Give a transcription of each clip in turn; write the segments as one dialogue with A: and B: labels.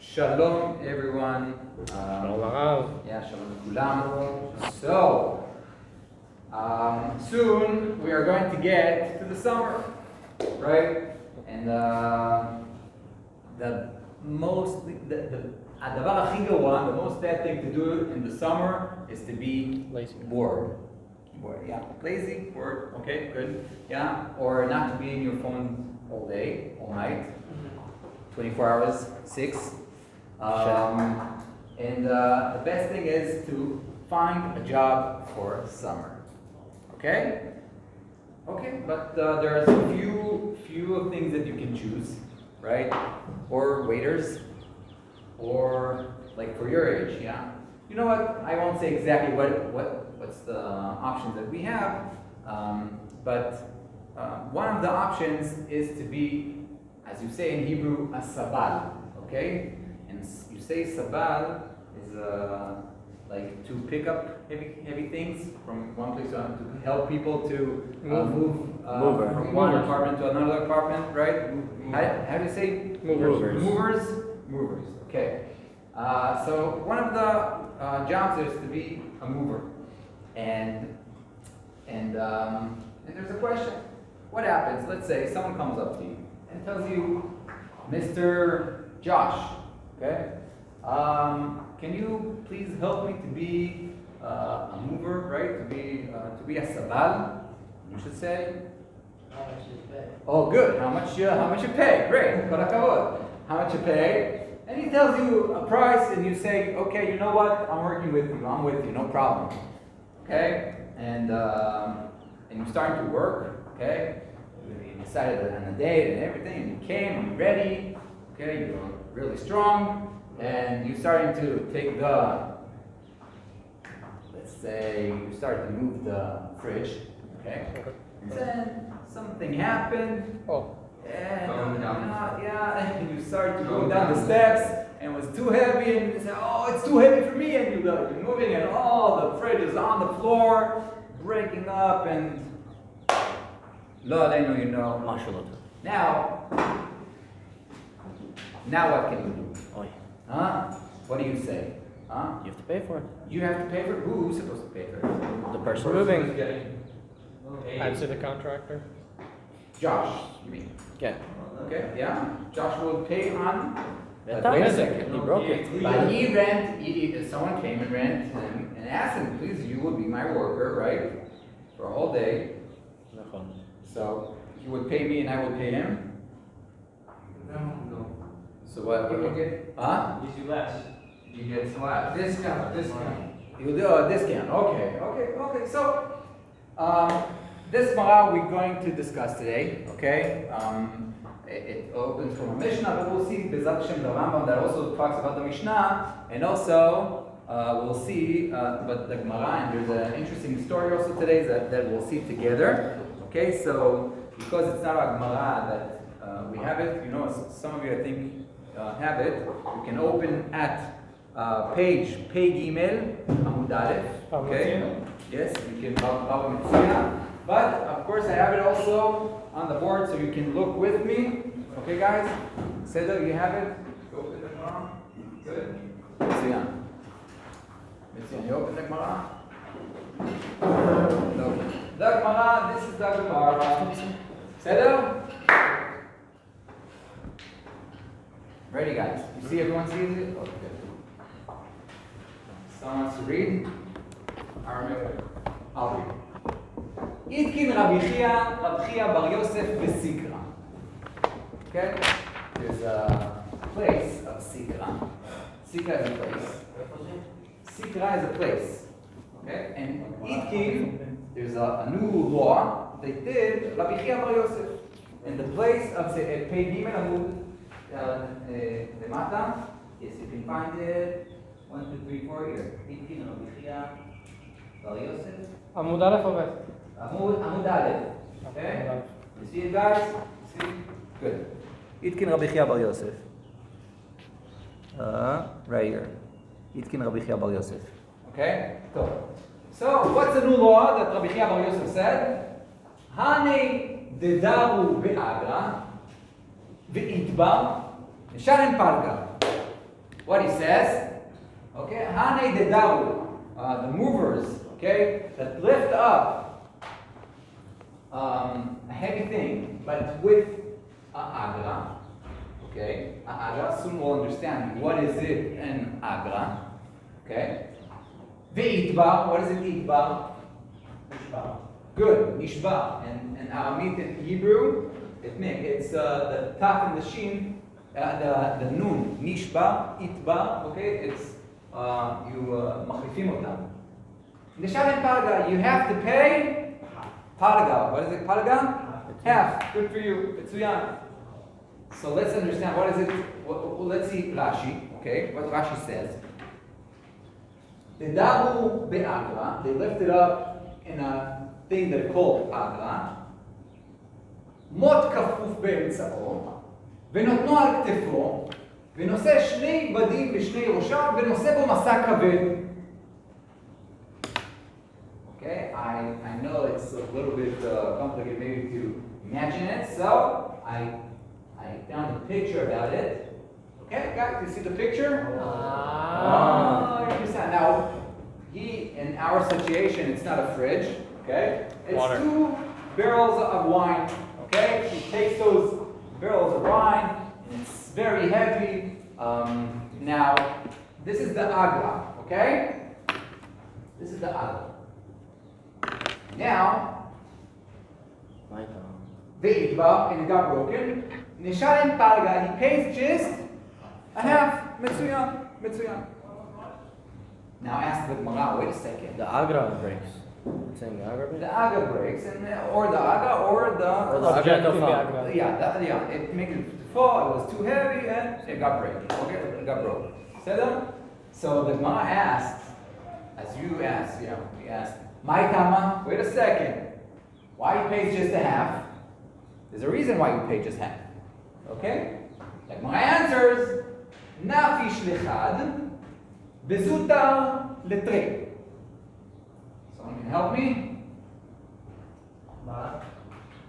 A: Shalom, everyone. Yeah, shalom kulam. So, soon we are going to get to the summer, right? And the הדבר הכי גרוע, the most bad thing to do in the summer is to be
B: lazy.
A: Bored, yeah, lazy, bored, okay, good, yeah, or not to be in your phone all day, all night, 24 hours, 6. And the best thing is to find a job for summer, okay? Okay, but there's a few things that you can choose, right? Or waiters, or like for your age, yeah. You know what? I won't say exactly what's the options that we have, but one of the options is to be, as you say in Hebrew, a sabal, okay? And you say sabal is like to pick up heavy things from one place to another, to help people to move from one apartment to another apartment, right? How do you say? Movers. Okay. So one of the jobs is to be a mover, and there's a question. What happens? Let's say someone comes up to you and tells you, Mr. Josh, okay, can you please help me to be a mover, right? To be a sabal, you should say.
C: How much you pay?
A: Oh, good. How much you pay? Great. Kol hakavod. How much you pay? And he tells you a price, and you say, okay, you know what? I'm working with you. I'm with you. No problem. Okay? And you're starting to work. Okay? You decided on a date and everything, and you came, and you're ready. Okay? You're really strong, and you're starting to take let's say, you start to move the fridge. Okay? And then something happened.
B: Oh.
A: And and you start to go down the steps, and it was too heavy, and you say, oh, it's too heavy for me, and you're moving, and the fridge is on the floor, breaking up, and lo aleinu, you know. Now what can you do? Huh? What do you say? Huh?
B: You have to pay for it.
A: You have to pay for it? Who's supposed to pay for it?
B: The person moving.
D: Answer the contractor.
A: Josh, you mean?
B: Yeah.
A: Okay, yeah. Josh will pay on.
B: Wait
A: Wait a second.
B: He broke it.
A: But someone came and rent him and asked him, please, you will be my worker, right? For a whole day. So he would pay me and I will pay him.
C: No.
A: So what will you get? Huh?
C: Gives you less.
A: You get less.
C: Discount.
A: You will do a discount. Okay. So this Gmara we're going to discuss today, okay? It opens from a Mishnah, but we'll see Bezat Hashem the Rambam that also talks about the Mishnah, and also we'll see, but the Gmara, and there's an interesting story also today that we'll see together, okay? So because it's not a Gmara that we have it, you know, some of you I think have it. You can open at page Pei Gimel Amud Aleph, okay? Yes, you can Baba Mitzvah. But, of course, I have it also on the board so you can look with me. Okay, guys? Seder, you have it? You open the Gemara? Good? Mitzian, you open the Gemara? No. The Gemara, this is the Gemara. Seder? Ready, guys? You see everyone sees it? Okay. Someone wants to read? I'll read. Itkin Rabbi Chia Bar Yosef Besikra. Okay? There's a place of Sikra. Sikra is a place. Sikra is a place. Okay? And Itkin, there's a new law they did, Rabbi Chia Bar Yosef. In the place of Pei Gimel Amud Lemata, yes, you can find it. 1, 2, 3, 4 here. Itkin Rabbi Chia Bar Yosef.
D: עמוד א' או ב'?
A: Amud Aleph. Okay? You see it, guys? See? Good. Itkin Rabbi Chia Bar Yosef. Right here. Itkin Rabbi Chia Bar Yosef. Okay? So, what's the new law that Rabbi Chia Bar Yosef said? Hani dedaru be'agra ve'itba Sharon Palga. what he says, okay, Hane de Daru, the movers, okay, that lift up a heavy thing, but with agra, okay, agra, soon we'll understand what is it in agra, okay. Ve'itba, what is it itba?
C: Nishba.
A: Good, nishba. And Aramit in Hebrew, it's the taf and the shin, the nun, nishba, itba, okay, it's מחליפים אותם. Nishalim palga, you have to pay palga. What is it, palga? Half. Good for you. Mitsuyan. So let's understand what is it. Let's see Rashi, okay, what Rashi says. The dabu be'agra, they lifted up in a thing that they call agra. מות כפוף באמצעו, ונותנו על כתפו, ונושא שני בדים ושני ראשיו, ונושא בו מסע כבד. Okay, I know it's a little bit complicated maybe to imagine it, so I found a picture about it. Okay, guys, you see the picture? Oh, you understand. Now, in our situation, it's not a fridge, okay? It's
D: Water.
A: 2 barrels of wine, okay? He takes those barrels of wine, and it's very heavy. Now, this is the agra, okay? This is the agra. Now, the itba, and it got broken. Nishalim palga, he pays just a half. Mitsuyan, Mitsuyan. Now ask the Gmara, wait a second.
B: The agra breaks. It's saying the agra breaks?
A: The aga breaks, or the aga, or the
B: object of
D: agra.
A: yeah, it makes it fall. It was too heavy, and it got break. Okay, it got broke. So the Gmara asked, as you asked, we asked, my tama. Wait a second. Why you pays just a half? There's a reason why you pay just half. Okay? The Gmara answers, nafish lechad, bezutar letre. Someone can help me?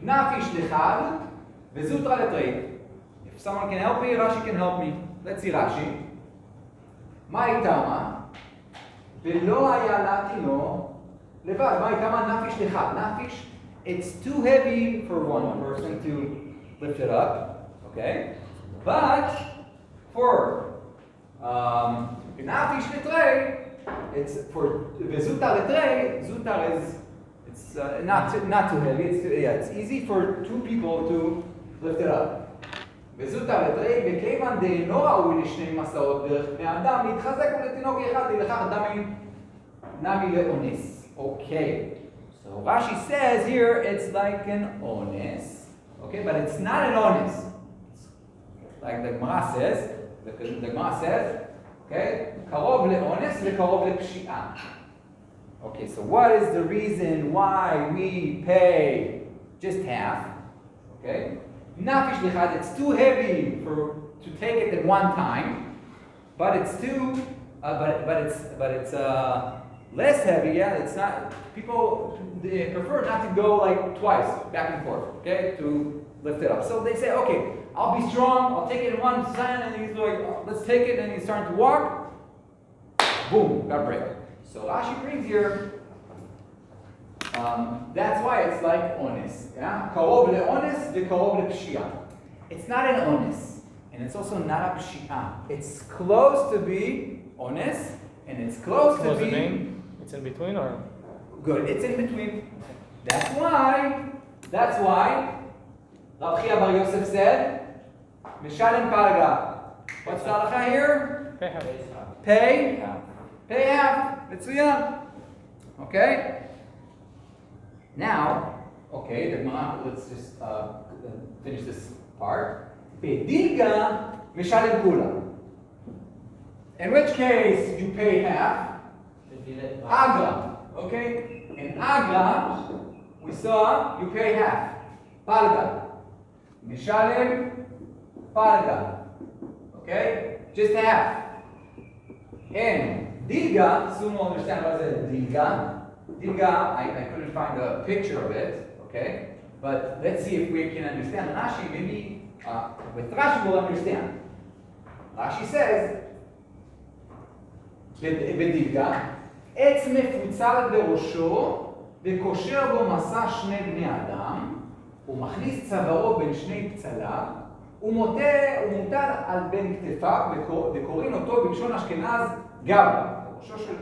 A: Nafish lechad, bezutar letre. If someone can help me, Rashi can help me. Let's see Rashi. מה איתמה? ולא היה להתינו לבד. מה איתמה? נפיש אחד. נפיש, it's too heavy for one person to lift it up. Okay? But for nafish letre, it's for vezutar letre. Zutar is it's not too heavy. It's easy for 2 people to lift it up. וזוטר לתרי, וכיוון דאינו ראוי לשני מסעות דרך בני אדם, להתחזק ולתינוק אחד, ולכך נמי לאונס. Okay, so Rashi says here it's like an ones, okay, but it's not an ones. Like the Gmara says, okay, קרוב לאונס וקרוב לפשיעה. Okay, so what is the reason why we pay just half? Okay. Nafish lichad, it's too heavy to take it at one time, but it's too, but it's less heavy. Yeah, it's not. People they prefer not to go like twice back and forth. Okay, to lift it up. So they say, okay, I'll be strong. I'll take it in one side, and he's like, oh, let's take it, and he's starting to walk. Boom, got break. So Rashi brings here. That's why it's like ones. Yeah? Karov le'ones ve'karov le'pshia. It's not an ones, and it's also not a pshia. It's close to be ones, and it's close to be.
D: It's in between, or?
A: Good. It's in between. That's why Rav Chia Bar Yosef said, "Mishalem palga." What's the halacha here?
D: Pay half.
A: Pay half. Mitsuyan. Okay. Now, okay, the Gmara, let's just finish this part. Bedilga mishalem kula. In which case you pay half. Agra, okay? In Agra, we saw you pay half. Palga. Mishalem palga. Okay? Just half. In Dilga, soon we'll understand what is Dilga. Dilga, I couldn't find a picture of it, okay? But let's see if we can understand Rashi. Maybe with Rashi we'll understand. Rashi says, בדילגה, עץ מפוצל בראשו וקושר בו מסע שני בני אדם, ומכניס צווארו בין שני פצליו, ומוטל על בין כתפיו, וקוראים אותו בלשון אשכנז גברה. ראשו של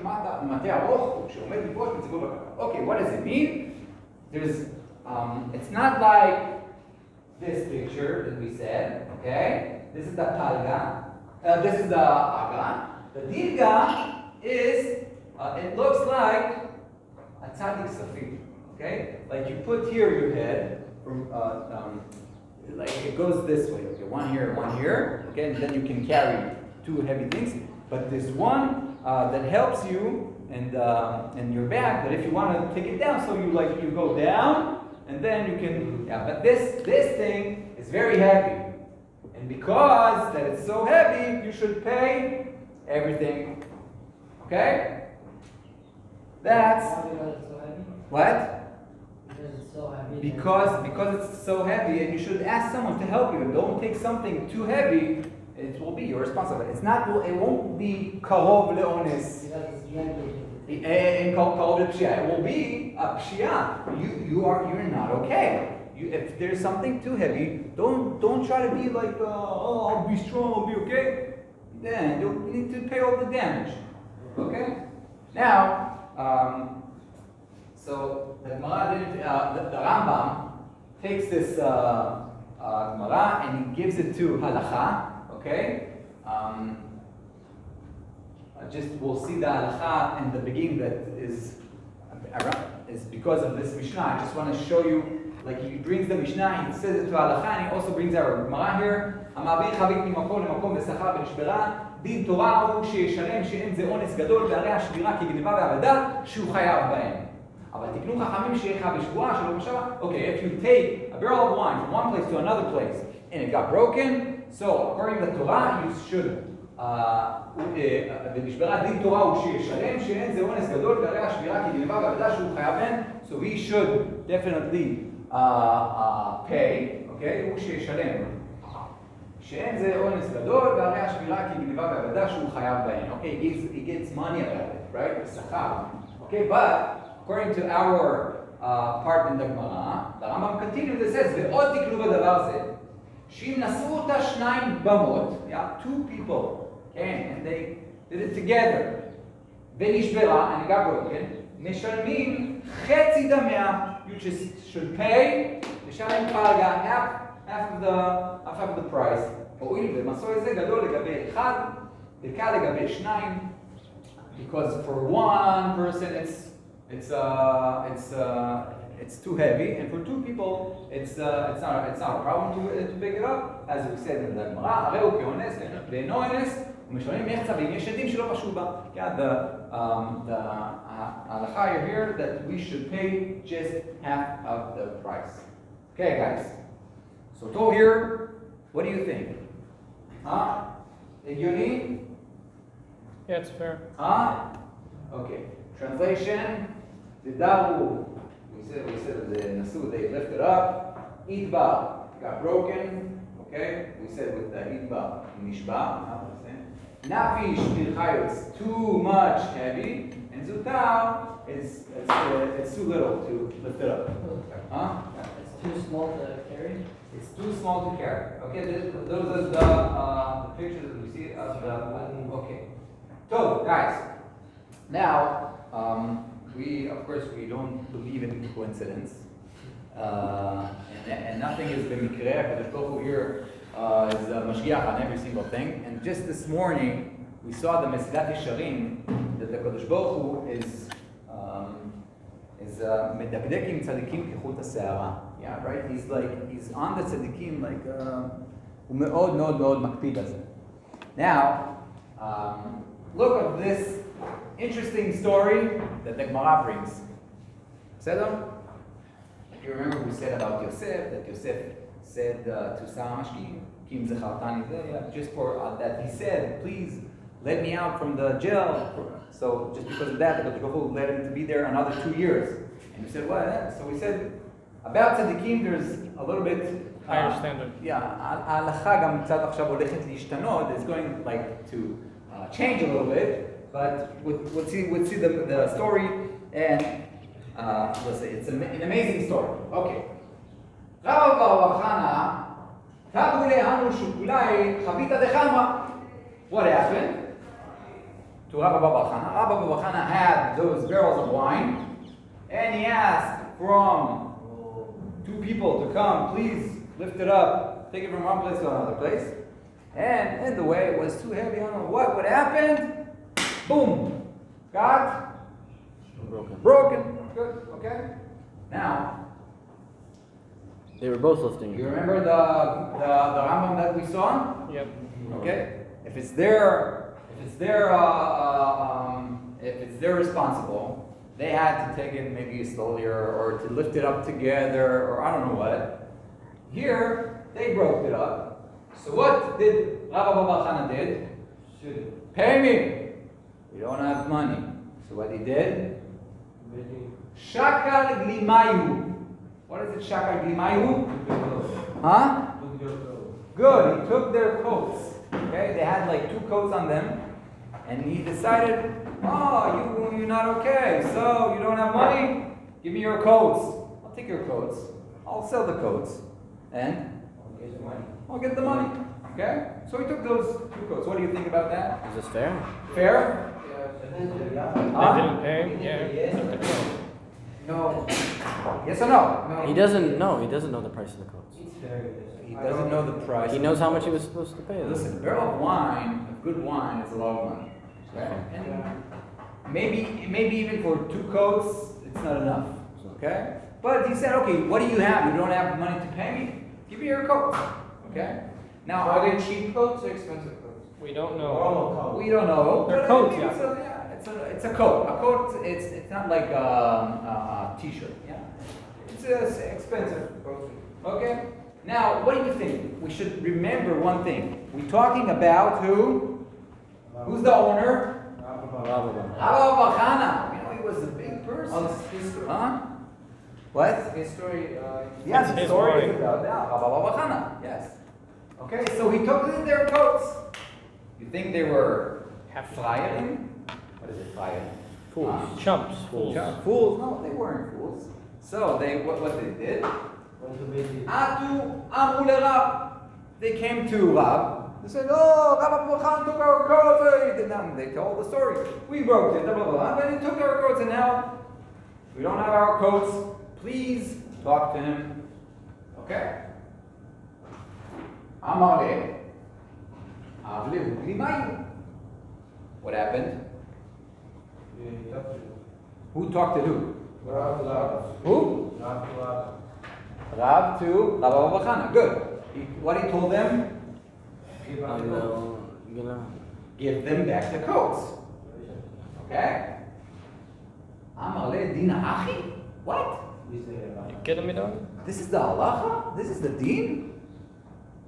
A: מטה ארוך, כשעומד לפרוש בציבור בקרקע. Okay, what does it mean? It's not like this picture that we said, okay? This is the talga. This is the aga. The dilga is, it looks like a tzadik safir, okay? Like you put here your head, from, like it goes this way, okay? One here, okay? And then you can carry two heavy things. But there's one that helps you and your back, that if you want to take it down, so you go down, and then you can, yeah, but this thing is very heavy. And because that it's so heavy, you should pay everything. Okay? That's
C: Because it's so heavy?
A: what?
C: Because it's so heavy.
A: Because it's so heavy, and you should ask someone to help you. Don't take something too heavy. It will be your responsibility. It won't be karov leonis.
C: Because it's negligent.
A: And karov lepshia. It will be a pshia. You're not okay. If there's something too heavy, don't try to be like, I'll be strong, I'll be okay. Then you'll need to pay all the damage. Okay? Now, so the Rambam takes this Gemara and he gives it to halacha. Okay? We'll see the halacha in the beginning that is because of this Mishnah. I just want to show you, like he brings the Mishnah, he says it to halacha, and he also brings our Gemara here. המעביר חבית ממקום למקום בשכר ונשברה, דין תורה הוא שישלם שאין זה אונס גדול והרי השבירה כגניבה ועבדה שהוא חייב בהם. אבל תקנו חכמים שיחה בשבועה שלא בשעה. Okay, if you take a barrel of wine from one place to another place and it got broken, so according to the Torah, you should ונשברה דין תורה הוא שישלם שאין זה אונס גדול והרי השבירה כגניבה ועבדה שהוא חייב בהם. So we should definitely pay, okay? הוא שישלם שאין זה אונס גדול והרי השבירה כגניבה ועבדה שהוא חייב בהם. Okay, he gets money out of it, right? בשכר. Okay, but according to our part in the Gmara, the Rambam continues and says, ועוד תקנו בדבר זה, שאם נשאו אותה שניים במות, yeah, two people came and they did it together, ונשברה, and it got broken, משלמים חצי דמיה, you just should pay, משלם פלגה, half of the price, הואיל ומסור הזה גדול לגבי אחד, דקה לגבי שניים, because for one person it's too heavy, and for two people it's not a problem to pick it up, as we said in the Gemara. הרי הוא כאונס ואינו אונס, ומשלמים מחצה ואם יש עדים שלא פשעו בה. Yeah, the halacha here that we should pay just half of the price. Okay, guys. So to here, what do you think? הגיוני?
D: Yeah, it's fair.
A: Okay. Translation. The daru, we said the nasu, they lifted up. Idba got broken. Okay. We said with the idba nishba. Nafish tilchayot, too much heavy, and zutar it's too little to lift it up.
C: It's too small to carry.
A: It's too small to carry. Okay, those are the pictures that we see of the. Okay. So, guys, now we don't believe in coincidence, and nothing is b'mikreh. But the Baruch Hu here is a mashgiach on every single thing. And just this morning, we saw the Mesilat Yesharim that the Kadosh Baruch Hu is medakdeking tzadikim kechut ha'se'ara. Yeah, right. He's on the tzadikim like הוא מאוד מאוד מאוד מקפיד על זה. Now, look at this interesting story that the Gmara brings. בסדר? If you remember, we said about Yosef, that Yosef said to Sarah Mashkim, Kim Zechartani, just for that he said, please let me out from the jail. So just because of that, the Baruch Hu let him to be there another 2 years. And we said, what? So we said, about tzaddikim, there's a little bit
D: Higher standard.
A: Yeah, ההלכה גם קצת עכשיו הולכת להשתנות, it's going like to change a little bit. but we'll see the story, and let's say it's an amazing story. Okay. Rav Bar Chana, tavu lehanu shukulai chavita dechama. What happened to Rav Bar Chana? Rav Bar Chana had those barrels of wine, and he asked from two people to come, please lift it up, take it from one place to another place. And in the way it was too heavy on him. What happened? Boom! Got broken. Good. Okay. Now
B: They were both lifting.
A: you remember the Rambam that we saw?
D: Yep.
A: Okay. If it's their responsible, they had to take it maybe slowly or to lift it up together or I don't know what. Here they broke it up. So what did Rav Bar Chana did? Pay me. We don't have money. So what he did? Shakal glimayu. What is it? Shakal glimayu? Huh? Good. He took their coats. Okay, they had like 2 coats on them, and he decided, oh, you're not okay. So you don't have money? Give me your coats. I'll take your coats. I'll sell the coats, and I'll get the money. Okay? So he took those 2 coats. What do you think about that?
B: Is this fair?
A: Fair?
D: They didn't pay. Yeah. Took the coat.
C: No.
A: Yes or no?
B: He doesn't know. He doesn't know the price of the coats.
A: He doesn't know the price.
B: He knows how much he was supposed to pay. though.
A: Listen, a barrel of wine, of good wine, is a lot of money. Okay? And maybe even for 2 coats, it's not enough. Okay? But he said, okay, what do you have? You don't have money to pay me? Give me your coat. Okay? Now,
E: Are they cheap coats or expensive coats?
D: We don't know.
E: Normal coats.
A: we don't know.
D: They're
A: but
D: coats,
A: maybe
D: yeah.
A: it's a coat. A coat, it's not like a t-shirt. Yeah? It's expensive. Okay? Now, what do you think? We should remember one thing. We're talking about who? Who's the owner? Rav Bar Chana. You know, he was a big person. Huh? What?
E: His story.
A: Yes,
D: It's
A: the
D: his
A: story
D: wine.
A: is about Rav Bar Chana. Yes. Okay, so he took in their coats. You think they were flying? What is it, flying?
B: Fools.
D: Chumps. Fools.
A: Fools? No, they weren't fools. So what they did? Atu Amu Rav. They came to Rav. They said, oh, Rav Bar Chana took our coats. They told the story. We broke it, blah, blah, blah. But he took our coats, and now we don't have our coats. Please talk to him. Okay? Amale. Avle Glimayu. What happened? Who talked to who? Who? Rav to Rav Bar Chana. Good. What he told them? Give them back the coats. Okay? Amale Dina Achi? What?
D: You kidding me, dog?
A: This is the halacha? This is the deen?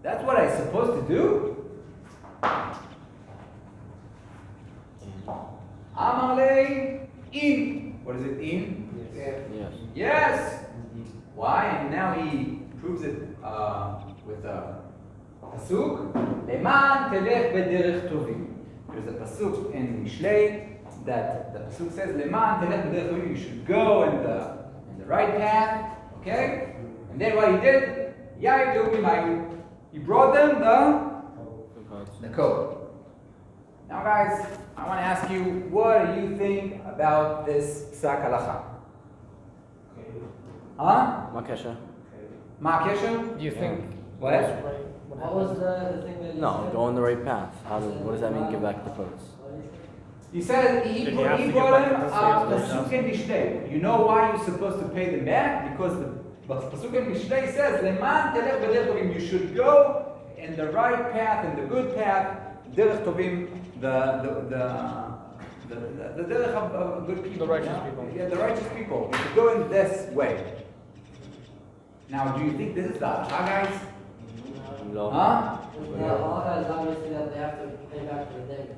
A: That's what I'm supposed to do? Amale in. What is it, in?
B: Yes.
A: Yes. Why? And now he proves it with a pasuk. Leman telech bederech tovim. There's a pasuk in Mishlei that the pasuk says, Leman telech bederech tovim. You should go in the right path. Okay? And then what he did, he brought them the code. Now guys, I want to ask you, what do you think about this psak halacha? Huh?
B: Makesha.
A: Ma'akesha?
D: Do you think?
A: What?
D: that's right?
C: What was the thing that you
B: No,
C: said?
B: go on the right path. What does that mean? Give back the coats.
A: He said he
D: Did he have to give
A: brought
D: back
A: him
D: the coats?
A: pasuk in Mishlei. You know why you're supposed to pay them back? Because the pasuk in Mishlei says, Leman telech b'derech tovim. You should go in the right path, in the good path. Derech tovim, the derech of good people.
D: The righteous
A: yeah?
D: people.
A: Yeah, the righteous people. You should go in this way. Now, do you think this is the halacha, guys?
B: No.
A: Huh?
C: The halacha is obviously that they have to pay back for the damage.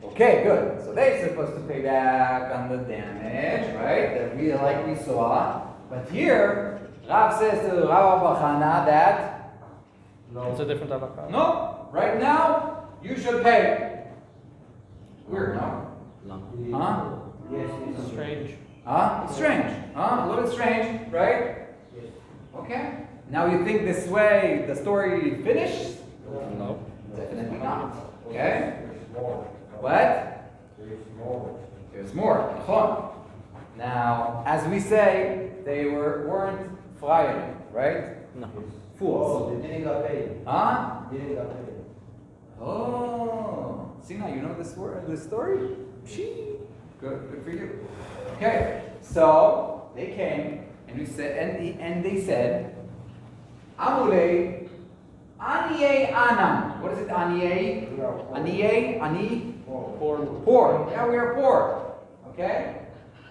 A: Okay, good. So they're supposed to pay back on the damage, right? That we like we saw. But here, Rav says to Rav Bar Chana that
D: It's a different halakha.
A: no, right now you should pay. Weird, no?
B: لما.
A: Huh?
D: It's strange.
A: Huh? It's strange. Huh? A little bit strange, right? Okay. Now you think this way the story finished?
B: No.
A: Definitely not. Okay? What? There's more. Nachon. Now, as we say, they weren't flying, right?
B: No.
A: Fools.
E: They didn't get paid.
A: Huh?
E: They didn't get paid.
A: Oh. See now, you know this story? Pshee. Good for you. Okay. So they came and we said, and they said, Amule, Aniye Anam. What is it, Aniye? Aniye, Ani?
D: Poor.
A: Poor. Yeah, we are poor. Okay?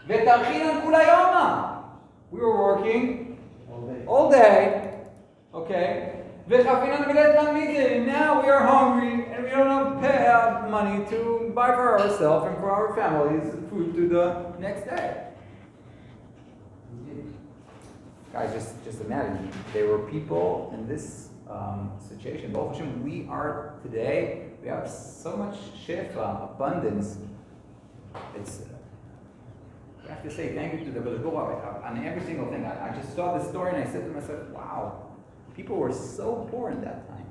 A: Vetarchinan kulayoma. We were working all day. Okay? Vechafinan milet lamidin. Now we are hungry and we don't have money to buy for ourselves and for our families food to the next day. Guys, just imagine. There were people in this situation. Baruch Hashem, we are today, we have so much shefa, abundance. It's, I have to say thank you to the Baruch Hu on every single thing. I just saw this story and I said to myself, wow, people were so poor in that time.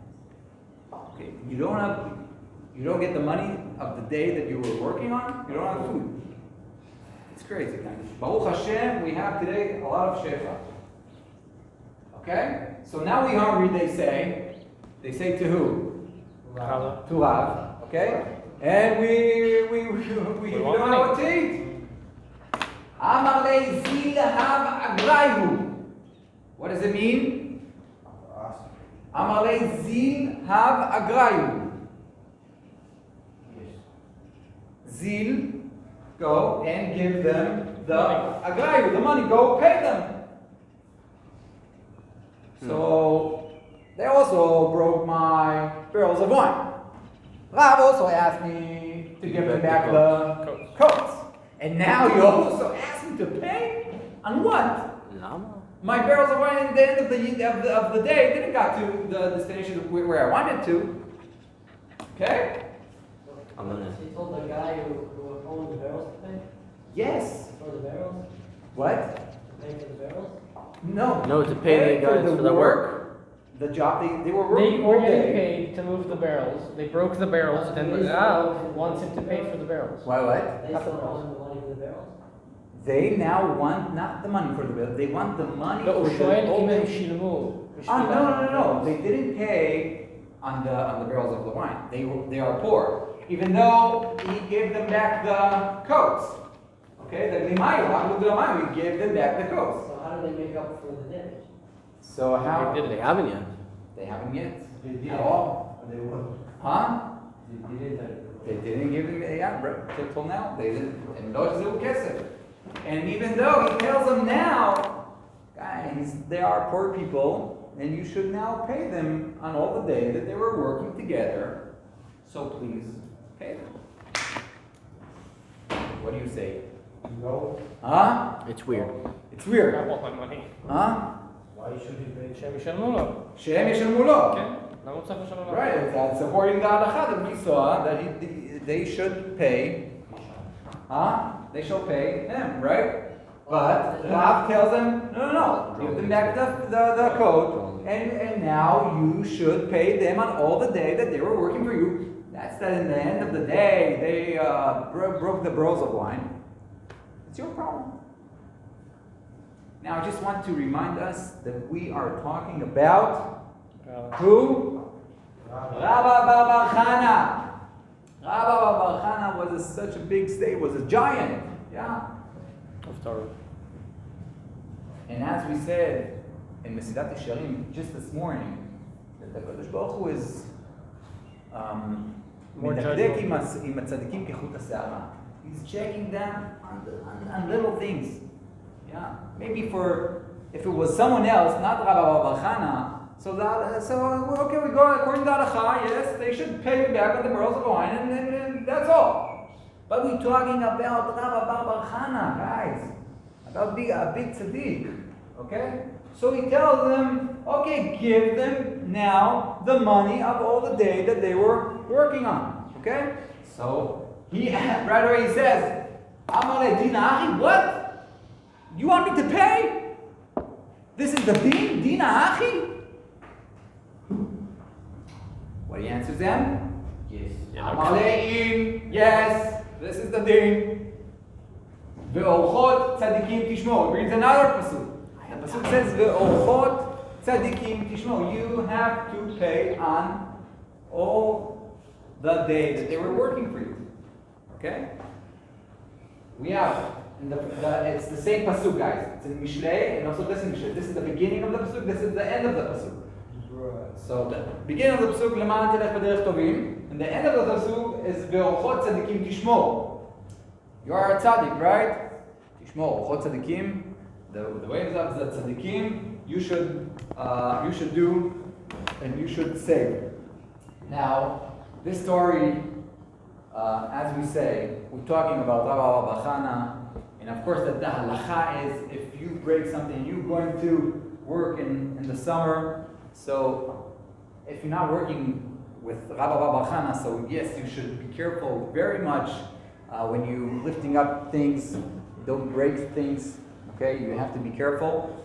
A: Okay, you don't get the money of the day that you were working on, you don't have food. It's crazy, guys. Baruch Hashem, we have today a lot of shefa. Okay? So now we hungry, they say. They say to who?
D: Challah.
A: To Rav. Okay? And we don't
D: want
A: know what
D: money.
A: to eat. Amar le zilhav agrayhu. What does it mean? Amar le zilhav agrayhu. Zil, go and give them the agrayhu, the money. Go pay them. So they also broke my barrels of wine. Rav also asked me to give them back the coats. And now you also ask me to pay? On what?
B: Lama.
A: My barrels of wine at the end of the day didn't got to the destination where I wanted to. Okay?
B: I'm gonna.
C: He told the guy who owned the barrels to pay
A: Yes.
C: for the barrels,
A: What?
C: to pay for the barrels.
A: No.
B: No, to pay the guys for the work.
A: The job, they were
D: They
A: working
D: were
A: all
D: getting
A: day.
D: paid to move the barrels. They broke the barrels, and Rav wants him to pay for the barrels.
A: Why what?
C: They still want the money for the barrels.
A: They now want not the money for the bill, they want the money
D: No,
A: for
D: הוא שואל
A: the
D: אם הם
A: whole
D: שילמו.
A: no. They didn't pay on the barrels of the wine. They are poor. Even though he gave them back the coats. Okay, the Gmara, we gave them back the coats.
C: So how do they make up for the damage?
A: So how?
B: They haven't yet.
A: They haven't yet.
E: They did.
A: At all.
E: They won.
A: Huh?
E: They didn't.
A: They didn't give him, till now. They didn't. And those who kiss it. And even though he tells them now, guys, they are poor people, and you should now pay them on all the day that they were working together. So please pay them. What do you say?
E: No.
A: Huh?
B: It's weird.
A: It's
D: I
A: weird.
D: want my money.
A: Huh?
E: Why should he pay?
D: שהם ישלמו לו.
A: שהם ישלמו לו.
D: כן? למה הוא צריך לשלם לו?
A: Right, that's supporting the halacha that we saw that they should pay. Huh? They shall pay him, right? But Rav tells them, no. Give them back the coat, and now you should pay them on all the day that they were working for you. That's that in the end of the day, they broke the barrels of wine. It's your problem. Now I just want to remind us that we are talking about who? Rabba Bar Chana. Rabba Bar Chana was such a big state, was a giant. Yeah.
B: Of Torah.
A: And as we said in Mesilat Yesharim just this morning, that the Kadosh Baruch Hu is
D: More
A: מדקדק
D: judgment.
A: עם הצדיקים כחוט השערה. He's checking them on little things. Yeah. Maybe if it was someone else, not Rabba Bar Chana, so okay, we go according to halacha. Yes, they should pay you back on the barrels of wine, and that's all. But we're talking about Rabba Bar Chana, guys, about a big tzaddik. Okay, so he tells them, okay, give them now the money of all the day that they were working on. Okay, so He right away he says, Amale Dina Achi, what? You want me to pay? This is the din, Dina Achi? What he answers them?
E: Yes.
A: Amalein, yes, this is the din. Ve'ochot tzadikim tishmo. It brings another pasuk. The pasuk says, Ve'ochot tzadikim tishmo. You have to pay on all the day that they were working for you. Okay? We have, it's the same pasuk, guys. It's in Mishlei, and also this in Mishlei. This is the beginning of the pasuk, this is the end of the pasuk. So the beginning of the pasuk, Leman telech b'derech tovim, and the end of the pasuk is Ve'ochot tzadikim tishmo. You are a tzaddik, right? Tishmo, ochot tzadikim. The ways of the tzaddikim, you should do, and you should say. Now, this story, as we say, we're talking about Rabba Bachana, and of course the halacha is if you break something, you're going to work in the summer. So if you're not working with Rabba Bachana, so yes, you should be careful very much when you're lifting up things. Don't break things. Okay, you have to be careful.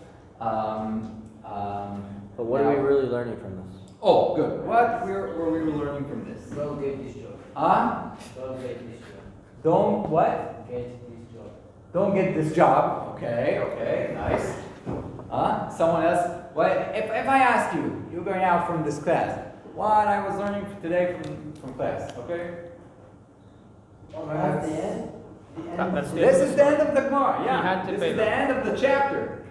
B: But what are we really learning from this?
A: Oh, good. What were we learning from this?
C: Don't get this job.
A: Huh?
C: Don't get this job.
A: Don't what?
C: Get this job.
A: Don't get this job. Okay, nice. Someone else? Well, if I ask you, you're going out from this class, what I was learning today from class, okay?
C: That's the end?
D: That's the
A: This
D: end of
A: is
D: the
A: the end of the Gemara,
D: He had
A: yeah.
D: to
A: This
D: pay
A: is the
D: them.
A: end of the chapter.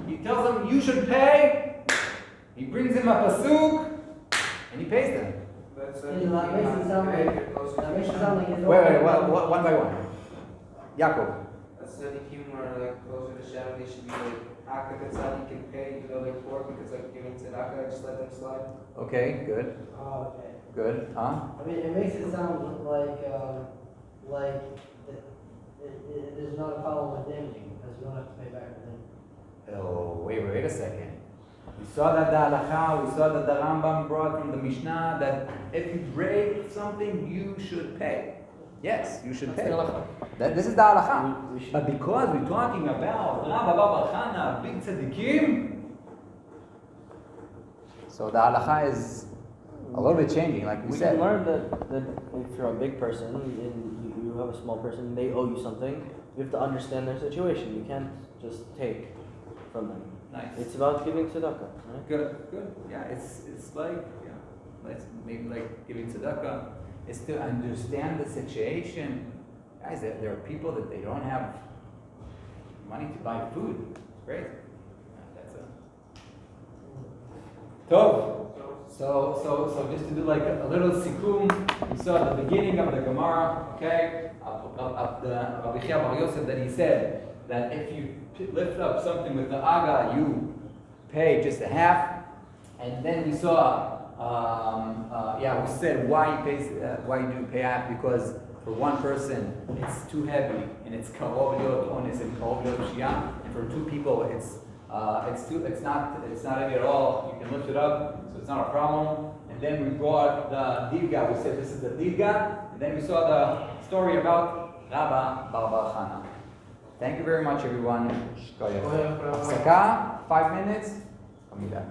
A: He tells them, you should pay. He brings him a pasuk, and he pays them.
E: That's
C: That makes it sound like it's
A: Wait, one by one. Yaakov.
F: Tzadikim are like closer to Shem. They should be like Akka the Tzadik can pay, even though they're poor, because like giving tzedakah, just let them slide.
A: Okay, good,
C: Oh, okay.
A: good. Huh?
C: I mean, it makes it sound like there's not a problem with damaging, because you don't have to pay back the thing.
A: Oh, wait a second. We saw that the halacha, we saw that the Rambam brought from the Mishnah that if you break something, you should pay. Yes, you should
D: That's the
A: pay.
D: halacha.
A: That, this is the halacha.
B: We should-
A: But because we're talking about Rabba Baba Chana, big tzaddikim, so the halacha is a little bit changing, like we
B: We
A: said.
B: can learn that if you're a big person and you have a small person, they owe you something, you have to understand their situation. You can't just take from them.
A: Nice.
B: It's about giving tzedakah, right?
A: Good. Yeah, it's like, yeah, let's maybe like giving tzedakah. Is to understand the situation. Guys, there are people that they don't have money to buy food. It's crazy. That's a Tov. So just to do like a little sikum, we saw at the beginning of the Gemara, okay, of the Rabbi Chia Bar Yosef, that he said that if you lift up something with the aga, you pay just a half, and then we saw. We said why do you pay half? Because for one person it's too heavy and it's karov liot onis and karov liot shia, and for two people it's not heavy at all. You can lift it up, so it's not a problem. And then we brought the divga. We said this is the divga, and then we saw the story about Rabba Bar Chana. Thank you very much, everyone. Shkoyach. Hafsaka, 5 minutes. Coming back.